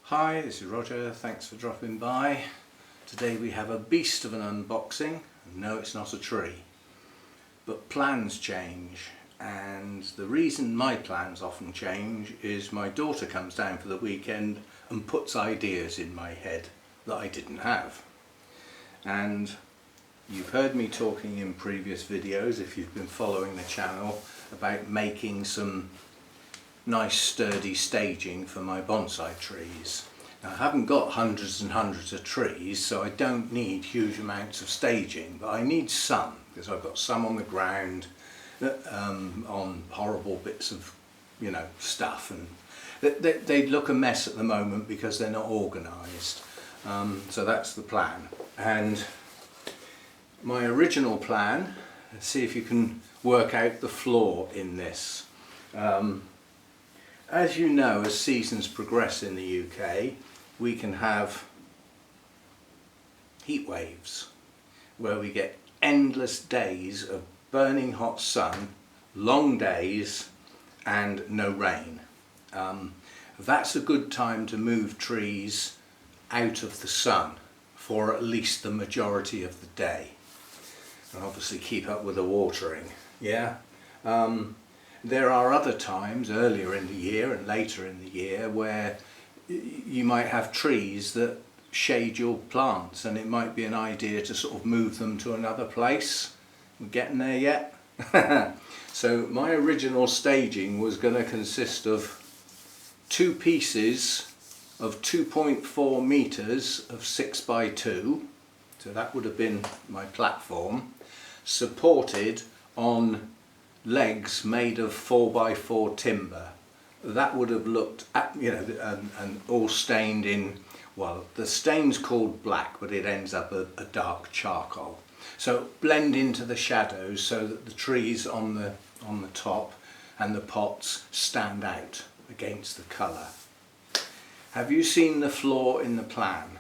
Hi, this is Roger, thanks for dropping by. Today we have a beast of an unboxing. No, it's not a tree, but plans change, and the reason my plans often change is my daughter comes down for the weekend and puts ideas in my head that I didn't have. And you've heard me talking in previous videos, if you've been following the channel, about making some nice sturdy staging for my bonsai trees. Now, I haven't got hundreds and hundreds of trees, so I don't need huge amounts of staging, but I need some, because I've got some on the ground on horrible bits of stuff, and they look a mess at the moment because they're not organised. So that's the plan. And my original plan, let's see if you can work out the floor in this. As you know, as seasons progress in the UK, we can have heat waves where we get endless days of burning hot sun, long days and no rain. That's a good time to move trees out of the sun for at least the majority of the day, and obviously keep up with the watering. There are other times earlier in the year and later in the year where you might have trees that shade your plants, and it might be an idea to sort of move them to another place. We're getting there yet? So my original staging was going to consist of two pieces of 2.4 meters of 6 by 2, so that would have been my platform, supported on legs made of 4 by 4 timber. That would have looked at, and all stained in, well, the stain's called black, but it ends up a dark charcoal. So blend into the shadows so that the trees on the top and the pots stand out against the colour. Have you seen the floor in the plan?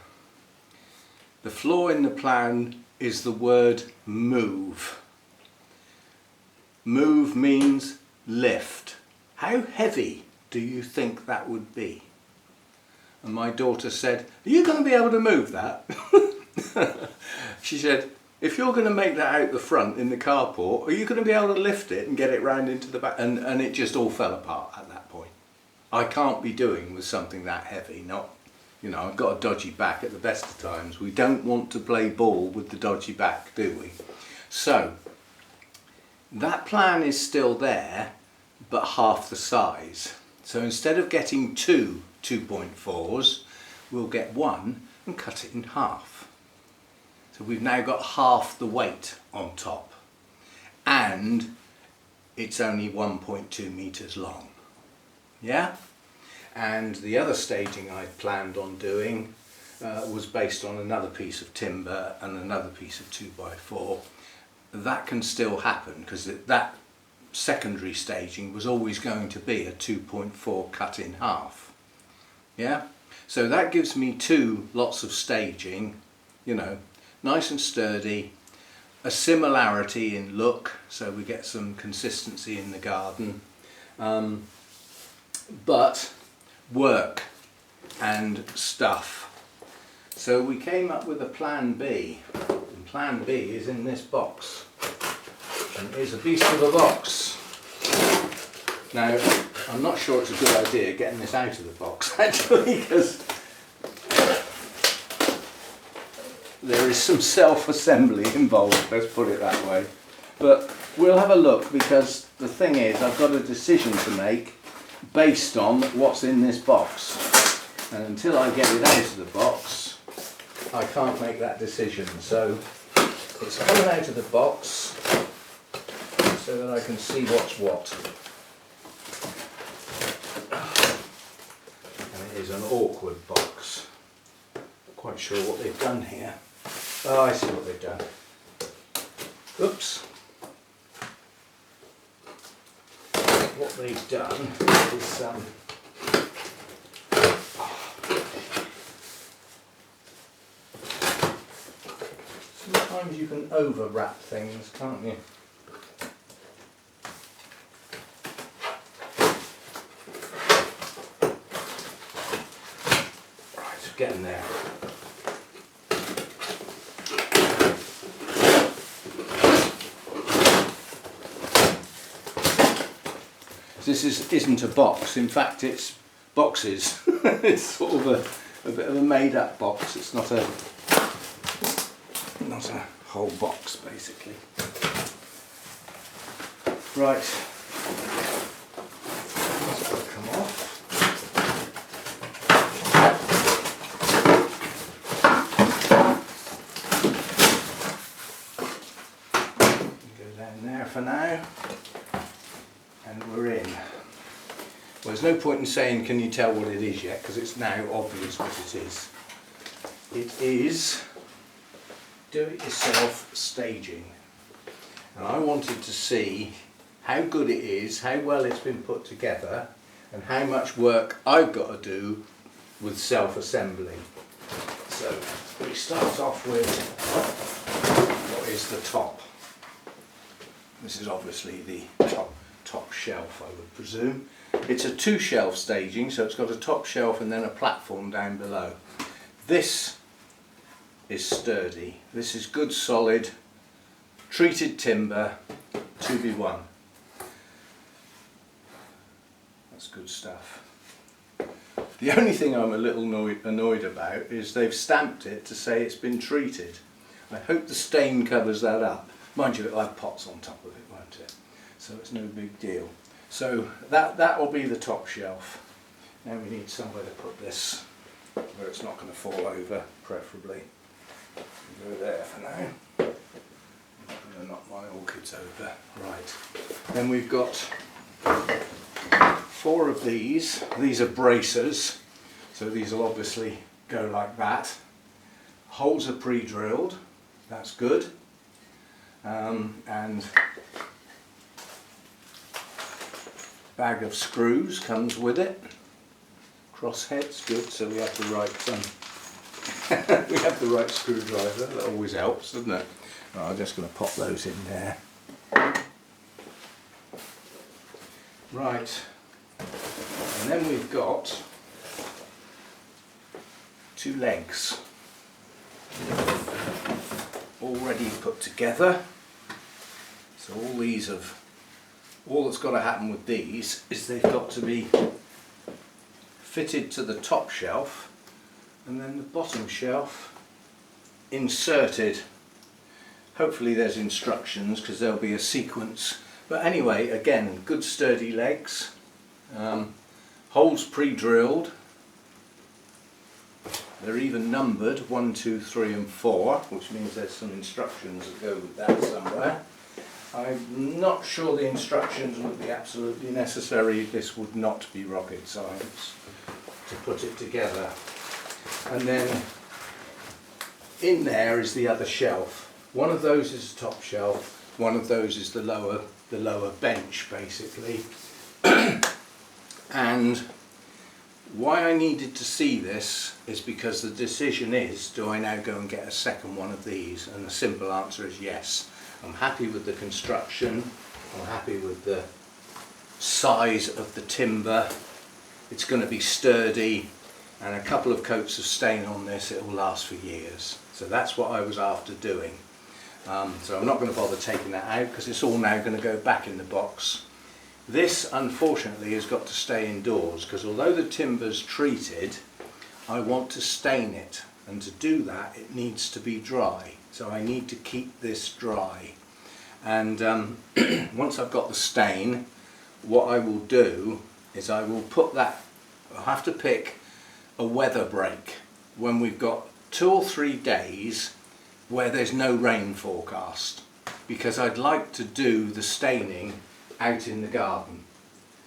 The floor in the plan is the word move. Move means lift. How heavy do you think that would be? And my daughter said, "Are you going to be able to move that?" She said, "If you're going to make that out the front in the carport, are you going to be able to lift it and get it round into the back?" And it just all fell apart at that point. I can't be doing with something that heavy. Not, I've got a dodgy back at the best of times. We don't want to play ball with the dodgy back, do we? So that plan is still there, but half the size. So instead of getting two 2.4s, we'll get one and cut it in half. So we've now got half the weight on top, and it's only 1.2 meters long. Yeah? And the other staging I planned on doing was based on another piece of timber and another piece of 2 by 4. That can still happen because that secondary staging was always going to be a 2.4 cut in half. Yeah, so that gives me two lots of staging, nice and sturdy, a similarity in look, so we get some consistency in the garden, but work and stuff. So we came up with a plan B, and plan B is in this box. And it is a beast of a box. Now, I'm not sure it's a good idea getting this out of the box actually, because there is some self-assembly involved, let's put it that way. But we'll have a look, because the thing is, I've got a decision to make based on what's in this box. And until I get it out of the box, I can't make that decision. So it's coming out of the box so that I can see what's what. And it is an awkward box. Not quite sure what they've done here. Oh, I see what they've done. Oops. What they've done is sometimes you can overwrap things, can't you? getting there. This isn't a box, in fact it's boxes. It's sort of a bit of a made up box, it's not a whole box basically. Right, that's got to come off. Go down there for now. And we're in. Well, there's no point in saying can you tell what it is yet, because it's now obvious what it is. It is do-it-yourself staging. And I wanted to see how good it is, how well it's been put together, and how much work I've got to do with self-assembly. So we start off with what is the top. This is obviously the top shelf, I would presume. It's a 2-shelf staging, so it's got a top shelf and then a platform down below. This is sturdy. This is good solid treated timber 2B1. That's good stuff. The only thing I'm a little annoyed about is they've stamped it to say it's been treated. I hope the stain covers that up. Mind you, it'll have pots on top of it, won't it? So it's no big deal. So that will be the top shelf. Now we need somewhere to put this where it's not going to fall over, preferably. Go there for now. I'm not going to knock my orchids over. Right. Then we've got 4 of these. These are bracers, so these will obviously go like that. Holes are pre-drilled. That's good. And bag of screws comes with it. Crossheads, good. So we have the right we have the right screwdriver. That always helps, doesn't it? Right, I'm just going to pop those in there. Right, and then we've got 2 legs already put together. So all that's got to happen with these is they've got to be fitted to the top shelf and then the bottom shelf inserted. Hopefully there's instructions because there'll be a sequence. But anyway, again, good sturdy legs, holes pre-drilled. They're even numbered 1, 2, 3 and 4, which means there's some instructions that go with that somewhere. I'm not sure the instructions would be absolutely necessary. This would not be rocket science to put it together. And then in there is the other shelf. One of those is the top shelf, one of those is the lower bench basically. And why I needed to see this is because the decision is, do I now go and get a second one of these? And the simple answer is yes. I'm happy with the construction, I'm happy with the size of the timber, it's going to be sturdy, and a couple of coats of stain on this, it will last for years. So that's what I was after doing. So I'm not going to bother taking that out because it's all now going to go back in the box. This unfortunately has got to stay indoors because although the timber's treated, I want to stain it, and to do that it needs to be dry. So I need to keep this dry, and once I've got the stain, what I will do is I will put that, I'll have to pick a weather break when we've got 2 or 3 days where there's no rain forecast, because I'd like to do the staining out in the garden.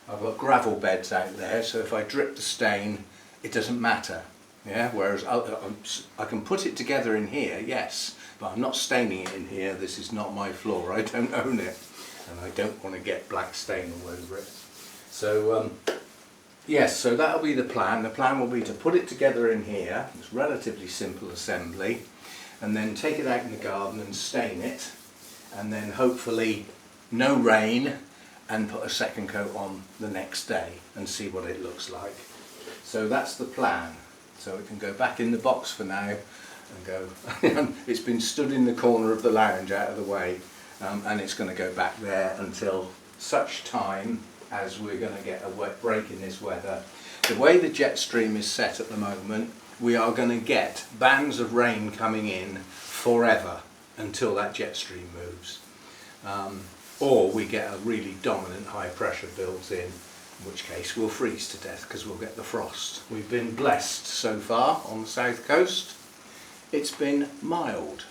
I've got gravel beds out there, so if I drip the stain it doesn't matter. Yeah, whereas I can put it together in here, yes, but I'm not staining it in here. This is not my floor, I don't own it, and I don't want to get black stain all over it. So yes, so that'll be the plan. The plan will be to put it together in here. It's relatively simple assembly, and then take it out in the garden and stain it, and then hopefully no rain, and put a second coat on the next day and see what it looks like. So that's the plan. So it can go back in the box for now and go. It's been stood in the corner of the lounge out of the way, and it's going to go back there until such time as we're going to get a wet break in this weather. The way the jet stream is set at the moment, we are going to get bands of rain coming in forever until that jet stream moves. Or we get a really dominant high pressure built in which case we'll freeze to death because we'll get the frost. We've been blessed so far on the south coast. It's been mild,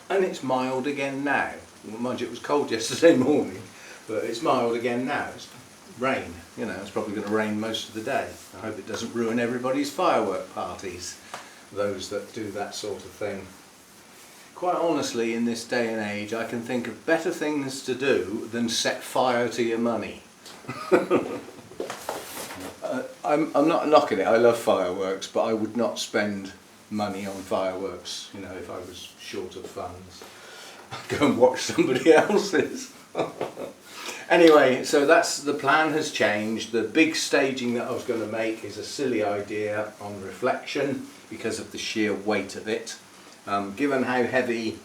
and it's mild again now. Well, mind you, it was cold yesterday morning, but it's mild again now. It's rain, you know, it's probably going to rain most of the day. I hope it doesn't ruin everybody's firework parties, those that do that sort of thing. Quite honestly, in this day and age, I can think of better things to do than set fire to your money. I'm not knocking it, I love fireworks, but I would not spend money on fireworks, you know, if I was short of funds. I'd go and watch somebody else's. Anyway, so that's the plan has changed. The big staging that I was going to make is a silly idea on reflection because of the sheer weight of it. Given how heavy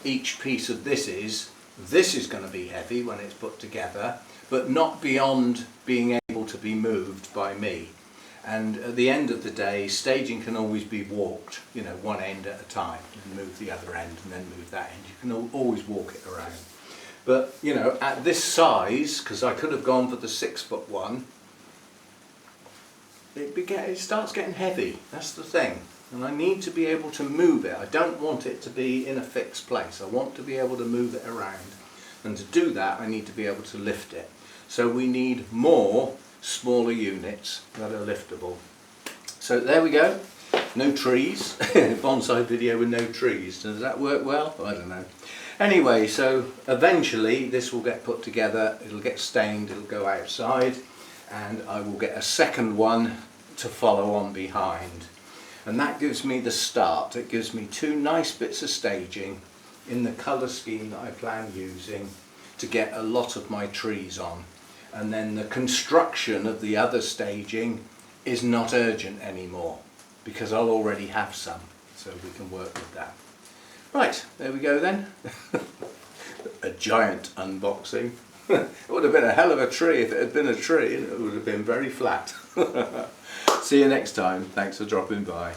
each piece of this is going to be heavy when it's put together, but not beyond being able to be moved by me. And at the end of the day, staging can always be walked, you know, one end at a time, and move the other end and then move that end. You can always walk it around. But, you know, at this size, because I could have gone for the 6-foot one, it starts getting heavy. That's the thing. And I need to be able to move it. I don't want it to be in a fixed place. I want to be able to move it around. And to do that, I need to be able to lift it. So we need more smaller units that are liftable. So there we go. No trees. Bonsai video with no trees. Does that work well? I don't know. Anyway, so eventually this will get put together. It'll get stained. It'll go outside. And I will get a second one to follow on behind. And that gives me the start. It gives me 2 nice bits of staging in the colour scheme that I plan using to get a lot of my trees on. And then the construction of the other staging is not urgent anymore because I'll already have some, so we can work with that. Right, there we go then. A giant unboxing. It would have been a hell of a tree if it had been a tree, and it would have been very flat. See you next time. Thanks for dropping by.